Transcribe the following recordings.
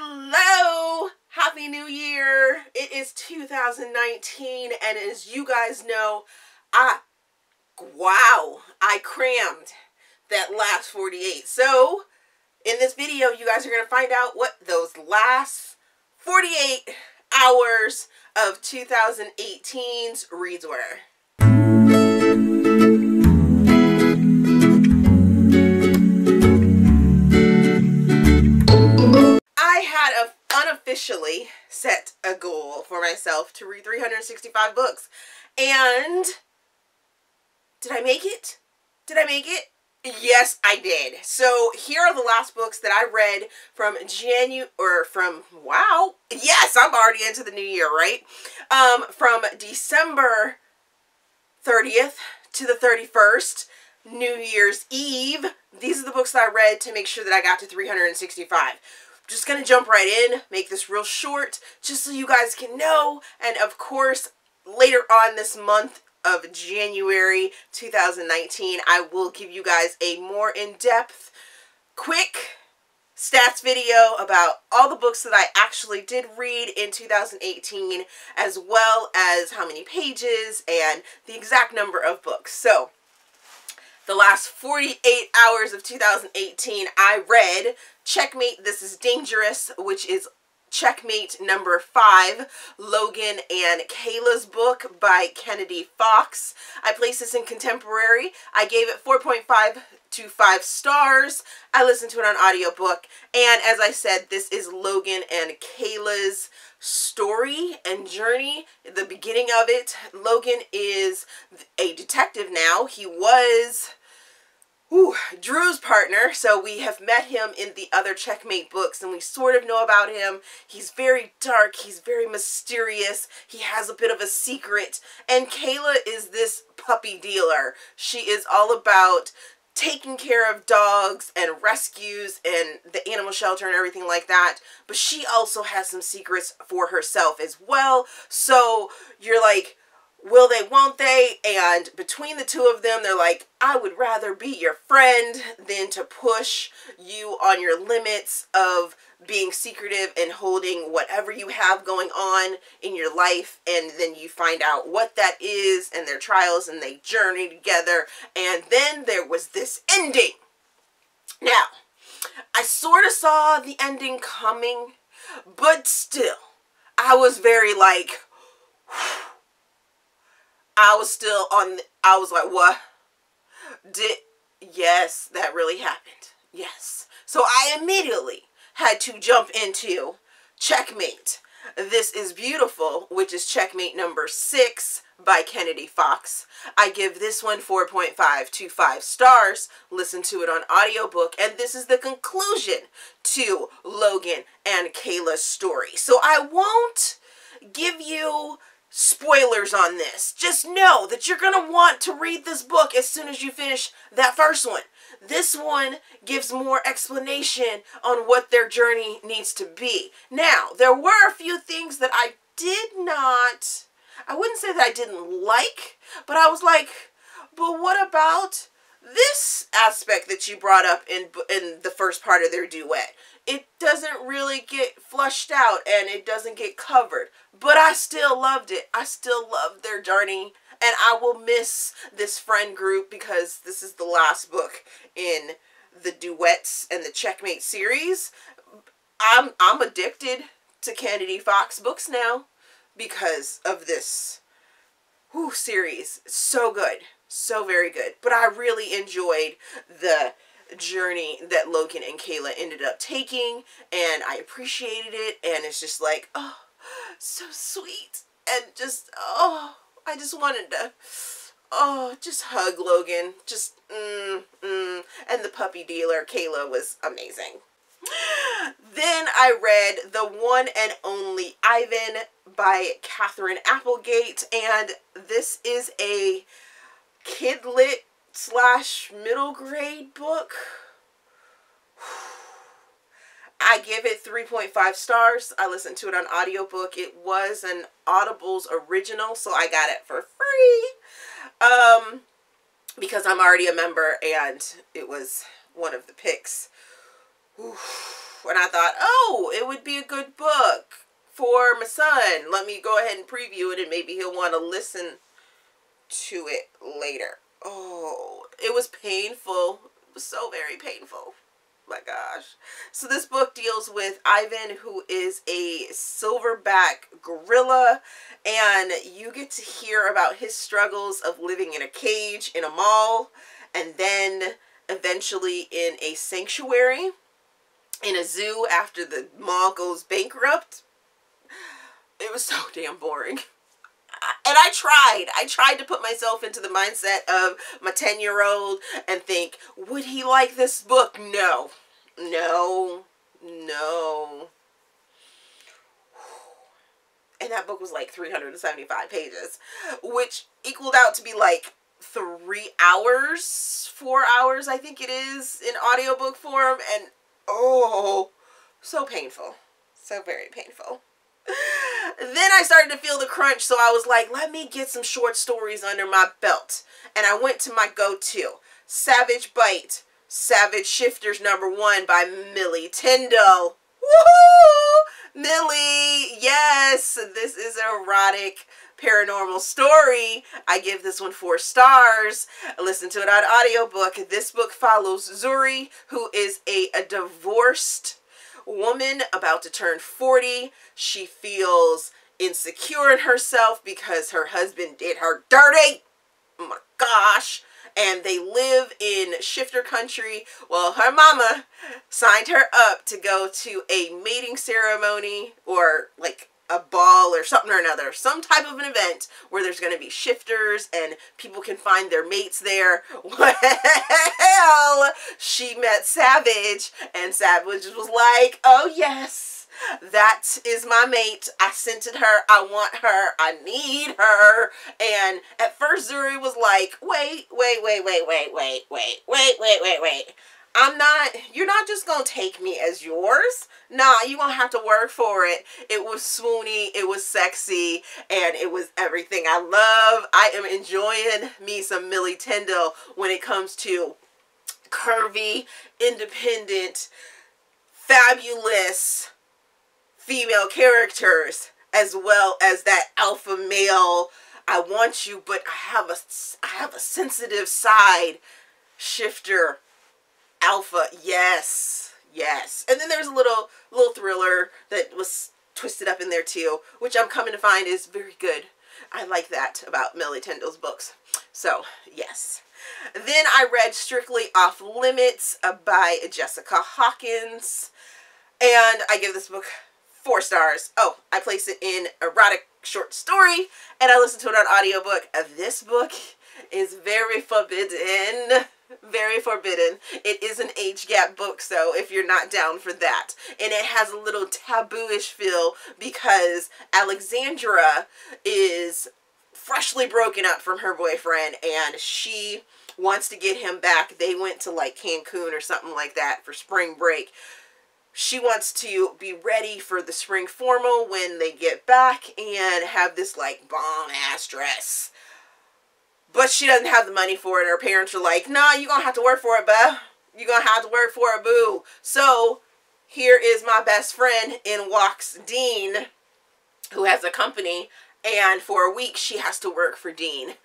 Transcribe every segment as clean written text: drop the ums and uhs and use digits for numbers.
Hello! Happy New Year! It is 2019, and as you guys know, I crammed that last 48. So, in this video, you guys are going to find out what those last 48 hours of 2018's reads were. Unofficially set a goal for myself to read 365 books. And did I make it? Did I make it? Yes, I did. So here are the last books that I read from wow. Yes, I'm already into the new year, right? From December 30th to the 31st, New Year's Eve. These are the books that I read to make sure that I got to 365. Just gonna jump right in, make this real short, just so you guys can know. And of course, later on this month of January 2019, I will give you guys a more in-depth, quick stats video about all the books that I actually did read in 2018, as well as how many pages and the exact number of books. So, the last 48 hours of 2018, I read Checkmate, This is Dangerous, which is Checkmate number 5, Logan and Kayla's book by Kennedy Fox. I placed this in contemporary. I gave it 4.5 to 5 stars. I listened to it on audiobook. And as I said, this is Logan and Kayla's story and journey. The beginning of it, Logan is a detective now. He was Drew's partner, so we have met him in the other Checkmate books, and we sort of know about him. He's very dark, he's very mysterious, he has a bit of a secret, and Kayla is this puppy dealer. She is all about taking care of dogs and rescues and the animal shelter and everything like that, but she also has some secrets for herself as well. So you're like, will they, won't they? And between the two of them, they're like, I would rather be your friend than to push you on your limits of being secretive and holding whatever you have going on in your life. And then you find out what that is and their trials, and they journey together. And then there was this ending. Now, I sort of saw the ending coming, but still, I was very like, I was still on, I was like, what? Yes, that really happened. Yes. So I immediately had to jump into Checkmate, This is Beautiful, which is Checkmate number 6 by Kennedy Fox. I give this one 4.5 to 5 stars. Listen to it on audiobook, and this is the conclusion to Logan and Kayla's story. So I won't give you spoilers on this. Just know that you're going to want to read this book as soon as you finish that first one. This one gives more explanation on what their journey needs to be. Now, there were a few things that I wouldn't say that I didn't like, but I was like, but what about this aspect that you brought up in the first part of their duet? It doesn't really get flushed out and it doesn't get covered, but I still loved it. I still loved their journey, and I will miss this friend group because this is the last book in the duets and the Checkmate series. I'm addicted to Kennedy Fox books now because of this series. So good. So very good. But I really enjoyed the journey that Logan and Kayla ended up taking, and I appreciated it, and it's just like, oh, so sweet, and just, oh, I just wanted to, oh, just hug Logan, just, and the puppy dealer, Kayla, was amazing. Then I read The One and Only Ivan by Katherine Applegate, and this is a kid-lit / middle grade book. I give it 3.5 stars. I listened to it on audiobook. It was an Audible's original, so I got it for free. Because I'm already a member and it was one of the picks. Oof. And I thought, oh, it would be a good book for my son. Let me go ahead and preview it, and maybe he'll want to listen to it later. Oh, it was painful. It was so very painful. My gosh. So this book deals with Ivan, who is a silverback gorilla, and you get to hear about his struggles of living in a cage in a mall, and then eventually in a sanctuary in a zoo after the mall goes bankrupt. It was so damn boring. And I tried to put myself into the mindset of my 10-year-old and think, would he like this book? No. And that book was like 375 pages, which equaled out to be like 3 hours, 4 hours, I think it is, in audiobook form. And oh, so painful. So very painful. Then I started to feel the crunch, so I was like, let me get some short stories under my belt. And I went to my go-to, Savage Bite, Savage Shifters #1 by Millie Tyndall. Woohoo! Millie, yes, this is an erotic paranormal story. I give this one 4 stars. Listen to it on audiobook. This book follows Zuri, who is a divorced woman about to turn 40. She feels insecure in herself because her husband did her dirty. Oh my gosh. And they live in shifter country. Well, her mama signed her up to go to a mating ceremony, or like a ball or something or another, some type of an event where there's going to be shifters and people can find their mates there. Well, she met Savage, and Savage was like, oh yes, that is my mate. I scented her. I want her. I need her. And at first Zuri was like, wait. You're not just gonna take me as yours. Nah, you're gonna have to work for it. It was swoony, it was sexy, and it was everything I love. I am enjoying me some Millie Tyndall when it comes to curvy, independent, fabulous female characters, as well as that alpha male, I want you, but I have a sensitive side, shifter, alpha. Yes. And then there's a little thriller that was twisted up in there too, which I'm coming to find is very good. I like that about Millie Tyndall's books. So yes. Then I read Strictly Off Limits by Jessica Hawkins, and I give this book 4 stars. Oh, I place it in erotic short story, and I listen to it on audiobook. This book is very forbidden. Very forbidden. It is an age gap book, so if you're not down for that. And it has a little taboo-ish feel because Alexandra is freshly broken up from her boyfriend, and she wants to get him back. They went to like Cancun or something like that for spring break. She wants to be ready for the spring formal when they get back and have this like bomb-ass dress. But she doesn't have the money for it. Her parents are like, nah, you're going to have to work for it, bruh. You're going to have to work for it, boo. So here is my best friend. In walks Dean, who has a company. And for a week, she has to work for Dean.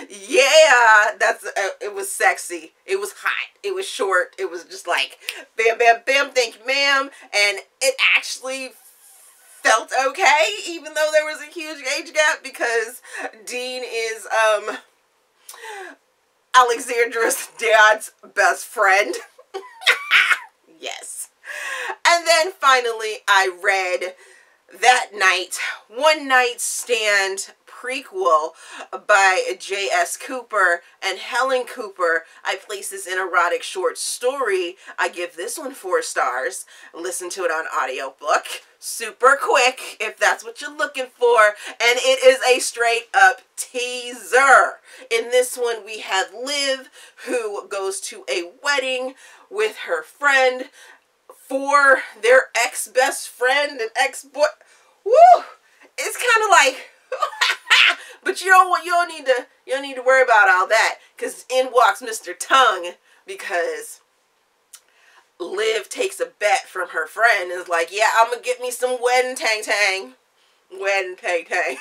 Yeah, it was sexy. It was hot. It was short. It was just like, bam, bam, bam, thank you, ma'am. And it actually felt okay, even though there was a huge age gap, because Dean is Alexandra's dad's best friend. Yes. And then finally I read That Night, One Night Stand prequel by J.S. Cooper and Helen Cooper. I place this in erotic short story. I give this one 4 stars. Listen to it on audiobook. Super quick, if that's what you're looking for. And it is a straight up teaser. In this one, we have Liv, who goes to a wedding with her friend for their ex-best friend and ex-boy. Woo! It's kind of like, But you don't need to worry about all that, because in walks Mr. Tongue, because Liv takes a bet from her friend and is like, yeah, I'm gonna get me some wedding tang tang. Wedding tang tang.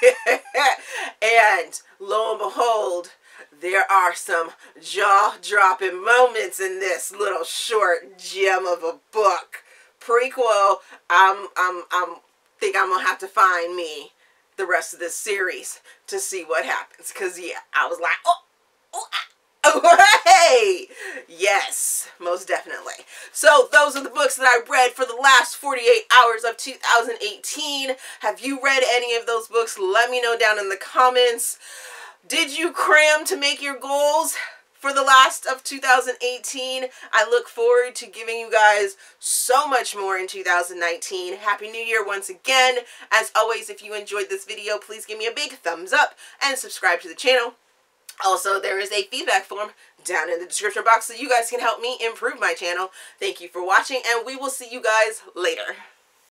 And lo and behold, there are some jaw-dropping moments in this little short gem of a book. Prequel, think I'm gonna have to find me the rest of this series to see what happens. Cause yeah, I was like, hey! Yes, most definitely. So those are the books that I read for the last 48 hours of 2018. Have you read any of those books? Let me know down in the comments. Did you cram to make your goals for the last of 2018? I look forward to giving you guys so much more in 2019. Happy New Year once again. As always, if you enjoyed this video, please give me a big thumbs up and subscribe to the channel. Also, there is a feedback form down in the description box so you guys can help me improve my channel. Thank you for watching, and we will see you guys later.